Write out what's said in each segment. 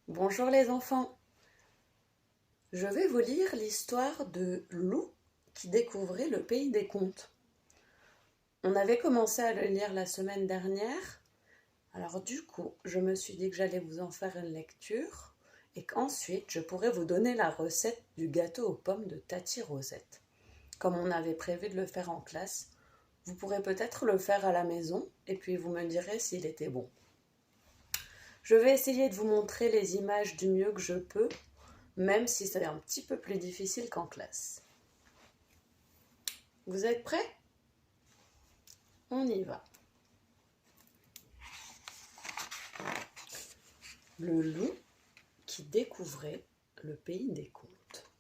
Bonjour les enfants, je vais vous lire l'histoire de Lou qui découvrait le pays des contes. On avait commencé à le lire la semaine dernière, alors du coup je me suis dit que j'allais vous en faire une lecture et qu'ensuite je pourrais vous donner la recette du gâteau aux pommes de Tati Rosette. Comme on avait prévu de le faire en classe, vous pourrez peut-être le faire à la maison et puis vous me direz s'il était bon. Je vais essayer de vous montrer les images du mieux que je peux, même si c'est un petit peu plus difficile qu'en classe. Vous êtes prêts? On y va. Le loup qui découvrait le pays des contes.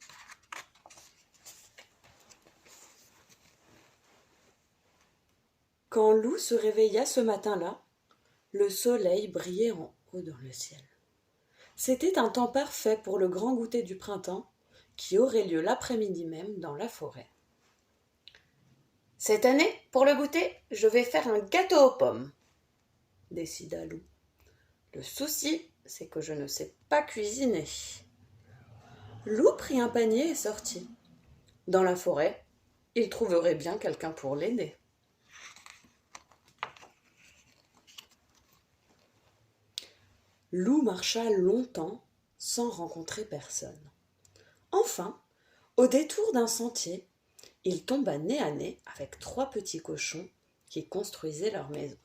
Quand Lou se réveilla ce matin-là, le soleil brillait en haut dans le ciel. C'était un temps parfait pour le grand goûter du printemps qui aurait lieu l'après-midi même dans la forêt. Cette année, pour le goûter, je vais faire un gâteau aux pommes, décida Lou. Le souci, c'est que je ne sais pas cuisiner. Lou prit un panier et sortit. Dans la forêt, il trouverait bien quelqu'un pour l'aider. Lou marcha longtemps sans rencontrer personne. Enfin, au détour d'un sentier, il tomba nez à nez avec 3 petits cochons qui construisaient leur maison.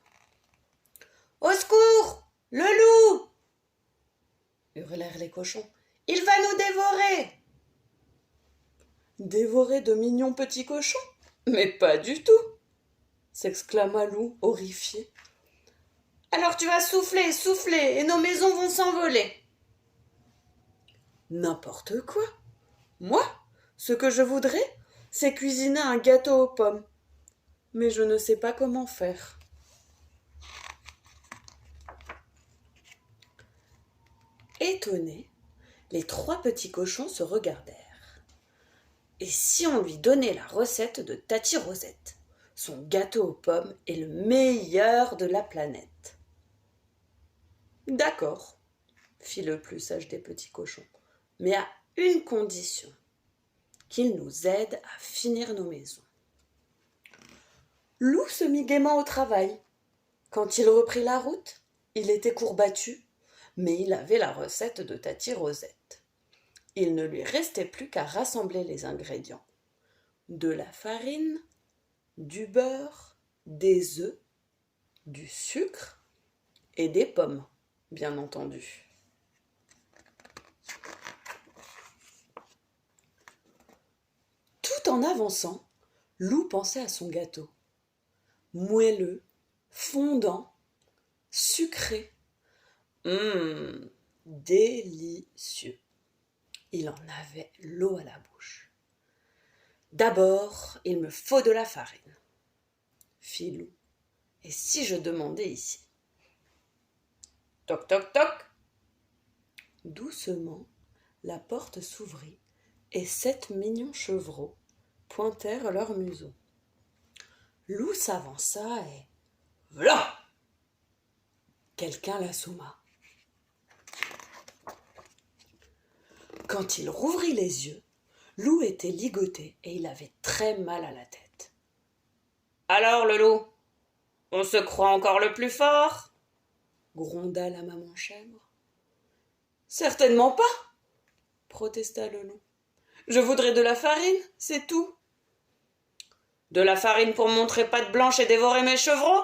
« Au secours! Le loup !» hurlèrent les cochons. « Il va nous dévorer !» Dévorer de mignons petits cochons? Mais pas du tout! S'exclama Lou, horrifié. Alors tu vas souffler, souffler, et nos maisons vont s'envoler. N'importe quoi. Moi, ce que je voudrais, c'est cuisiner un gâteau aux pommes. Mais je ne sais pas comment faire. Étonnés, les 3 petits cochons se regardèrent. Et si on lui donnait la recette de Tati Rosette? Son gâteau aux pommes est le meilleur de la planète. D'accord, fit le plus sage des petits cochons, mais à une condition, qu'il nous aide à finir nos maisons. Lou se mit gaiement au travail. Quand il reprit la route, il était courbattu, mais il avait la recette de Tati Rosette. Il ne lui restait plus qu'à rassembler les ingrédients. De la farine, du beurre, des œufs, du sucre et des pommes, bien entendu. Tout en avançant, Lou pensait à son gâteau. Moelleux, fondant, sucré. Délicieux. Il en avait l'eau à la bouche. D'abord, il me faut de la farine, fit Lou. Et si je demandais ici? Toc, toc, toc. Doucement, la porte s'ouvrit et 7 mignons chevreaux pointèrent leur museau. Lou s'avança et v'là! Quelqu'un l'assomma. Quand il rouvrit les yeux, Lou était ligoté et il avait très mal à la tête. « Alors, le loup, on se croit encore le plus fort ?» gronda la maman chèvre. « Certainement pas !» protesta le loup. « Je voudrais de la farine, c'est tout. »« De la farine pour montrer patte blanche et dévorer mes chevreaux ?»«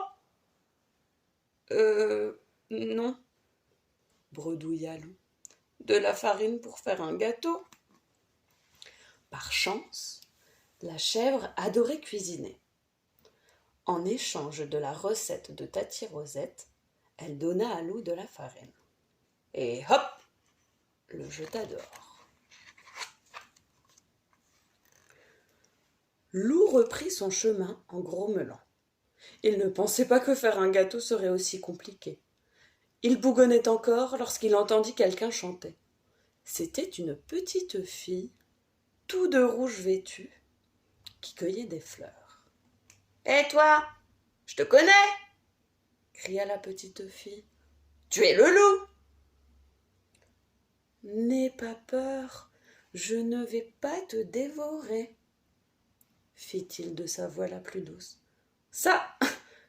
Non, » bredouilla Lou. « De la farine pour faire un gâteau. » Par chance, la chèvre adorait cuisiner. En échange de la recette de Tati Rosette, elle donna à Lou de la farine. Et hop, le jeta dehors. Lou reprit son chemin en grommelant. Il ne pensait pas que faire un gâteau serait aussi compliqué. Il bougonnait encore lorsqu'il entendit quelqu'un chanter. C'était une petite fille, tout de rouge vêtue, qui cueillait des fleurs. « Hé toi, je te connais !» cria la petite fille. « Tu es le loup !» N'aie pas peur, je ne vais pas te dévorer, fit-il de sa voix la plus douce. Ça,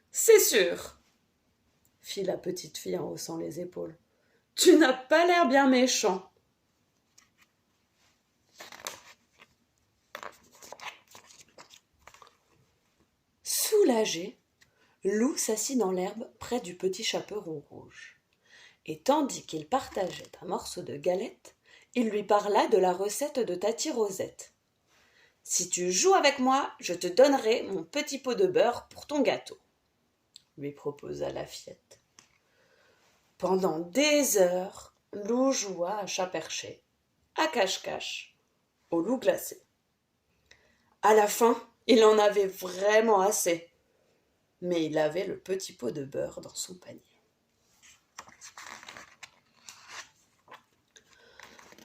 c'est sûr, fit la petite fille en haussant les épaules. Tu n'as pas l'air bien méchant. Soulagé, Loup s'assit dans l'herbe près du petit chaperon rouge. Et tandis qu'il partageait un morceau de galette, il lui parla de la recette de Tati Rosette. « Si tu joues avec moi, je te donnerai mon petit pot de beurre pour ton gâteau, » lui proposa la fillette. Pendant des heures, Loup joua à chat perché, à cache-cache, au loup glacé. À la fin, il en avait vraiment assez, mais il avait le petit pot de beurre dans son panier.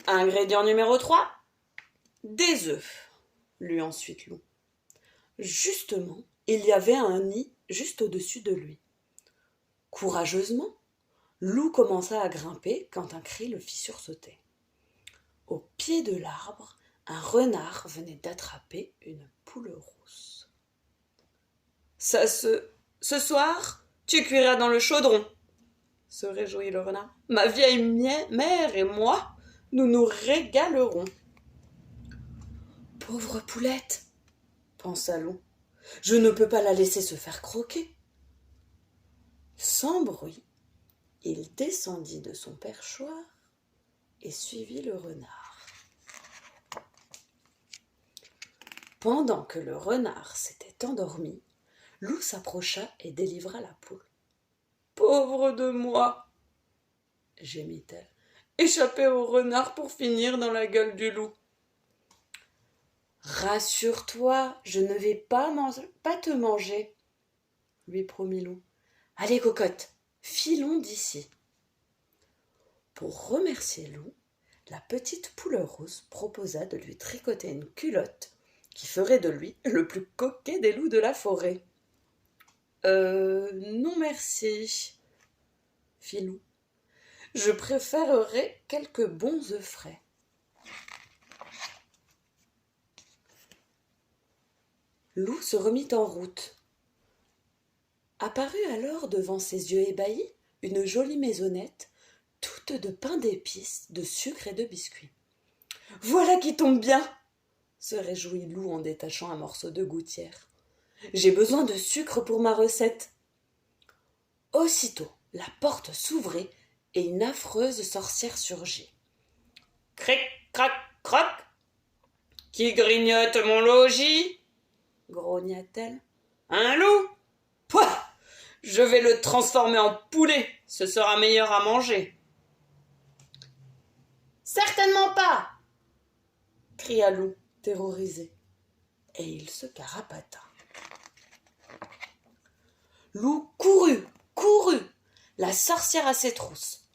Ingrédient numéro 3, des œufs, lut ensuite Loup. Justement, il y avait un nid juste au-dessus de lui. Courageusement, Loup commença à grimper quand un cri le fit sursauter. Au pied de l'arbre, un renard venait d'attraper une poule rousse. « Ce soir, tu cuiras dans le chaudron, » se réjouit le renard. « Ma vieille mère et moi, nous nous régalerons. » Pauvre poulette, pensa Loup, je ne peux pas la laisser se faire croquer. Sans bruit, il descendit de son perchoir et suivit le renard. Pendant que le renard s'était endormi, Loup s'approcha et délivra la poule. « Pauvre de moi !» gémit-elle. « Échapper au renard pour finir dans la gueule du loup. »« Rassure-toi, je ne vais pas te manger, » lui promit Loup. « Allez, cocotte, filons d'ici. » Pour remercier Loup, la petite poule rose proposa de lui tricoter une culotte qui ferait de lui le plus coquet des loups de la forêt. « Non merci, » fit Loup. « Je préférerais quelques bons œufs frais. » Loup se remit en route. Apparut alors devant ses yeux ébahis une jolie maisonnette, toute de pain d'épices, de sucre et de biscuits. « Voilà qui tombe bien !» se réjouit Loup en détachant un morceau de gouttière. « J'ai besoin de sucre pour ma recette. » Aussitôt, la porte s'ouvrit et une affreuse sorcière surgit. « Cric, crac, croc ! Qui grignote mon logis ?» grogna-t-elle. « Un loup ? Pouah ! Je vais le transformer en poulet, ce sera meilleur à manger. »« Certainement pas !» cria Loup, terrorisé, et il se carapata. Loup courut, la sorcière à ses trousses.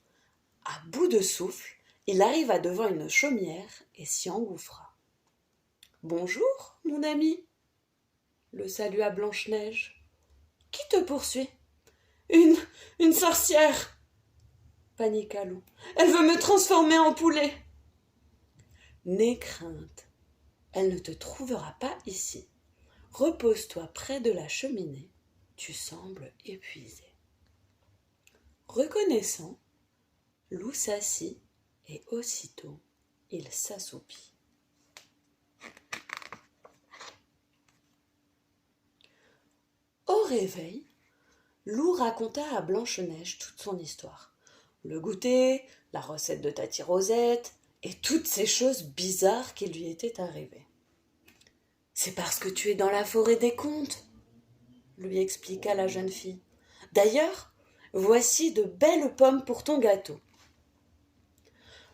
À bout de souffle, il arriva devant une chaumière et s'y engouffra. « Bonjour, mon ami !» le salua Blanche-Neige. « Qui te poursuit ?»« Une sorcière !» paniqua Loup. « Elle veut me transformer en poulet !»« N'aie crainte, elle ne te trouvera pas ici. Repose-toi près de la cheminée, tu sembles épuisé. » Reconnaissant, Loup s'assit et aussitôt il s'assoupit. Au réveil, Loup raconta à Blanche-Neige toute son histoire. Le goûter, la recette de Tati Rosette et toutes ces choses bizarres qui lui étaient arrivées. « C'est parce que tu es dans la forêt des contes, » lui expliqua la jeune fille. « D'ailleurs, voici de belles pommes pour ton gâteau. »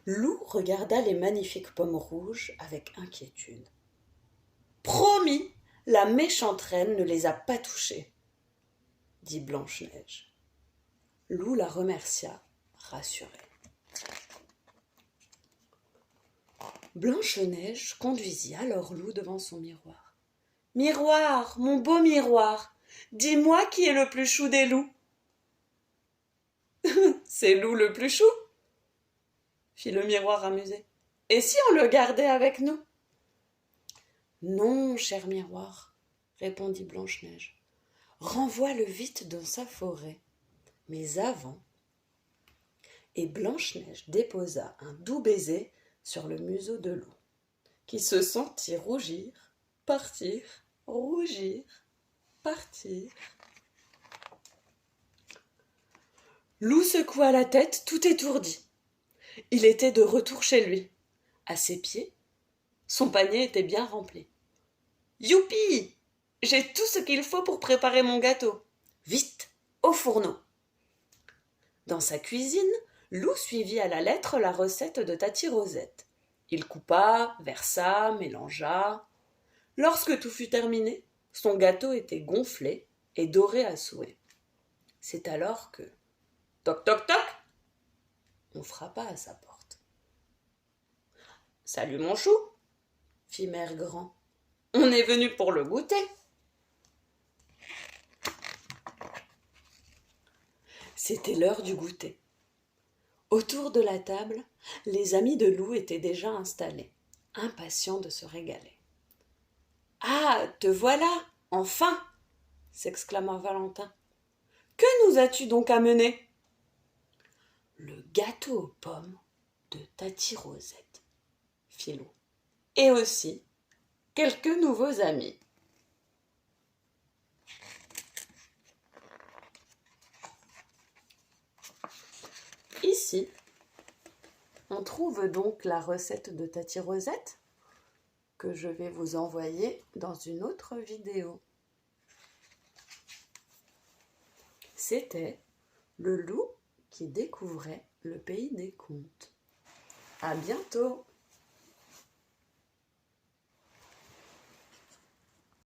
Loup regarda les magnifiques pommes rouges avec inquiétude. « Promis, la méchante reine ne les a pas touchées, » dit Blanche-Neige. Loup la remercia, rassurée. Blanche-Neige conduisit alors Loup devant son miroir. « Miroir, mon beau miroir, dis-moi qui est le plus chou des loups. »« C'est Loup le plus chou !» fit le miroir amusé. Et si on le gardait avec nous? Non, cher miroir, répondit Blanche-Neige. Renvoie-le vite dans sa forêt. Mais avant. Et Blanche-Neige déposa un doux baiser sur le museau de Loup, qui se sentit rougir, partir, rougir, partir. Loup secoua la tête tout étourdi. Il était de retour chez lui. À ses pieds, son panier était bien rempli. Youpi! J'ai tout ce qu'il faut pour préparer mon gâteau. Vite, au fourneau. Dans sa cuisine, Loup suivit à la lettre la recette de Tati Rosette. Il coupa, versa, mélangea. Lorsque tout fut terminé, son gâteau était gonflé et doré à souhait. C'est alors que... Toc toc toc! On frappa à sa porte. Salut mon chou, fit Mère Grand. On est venu pour le goûter. C'était l'heure du goûter. Autour de la table, les amis de Loup étaient déjà installés, impatients de se régaler. Ah, te voilà, enfin! S'exclama Valentin. Que nous as-tu donc amené? Le gâteau aux pommes de Tati Rosette, fit Loup. Et aussi quelques nouveaux amis. Ici, on trouve donc la recette de Tati Rosette que je vais vous envoyer dans une autre vidéo. C'était le loup qui découvrait le pays des contes. À bientôt!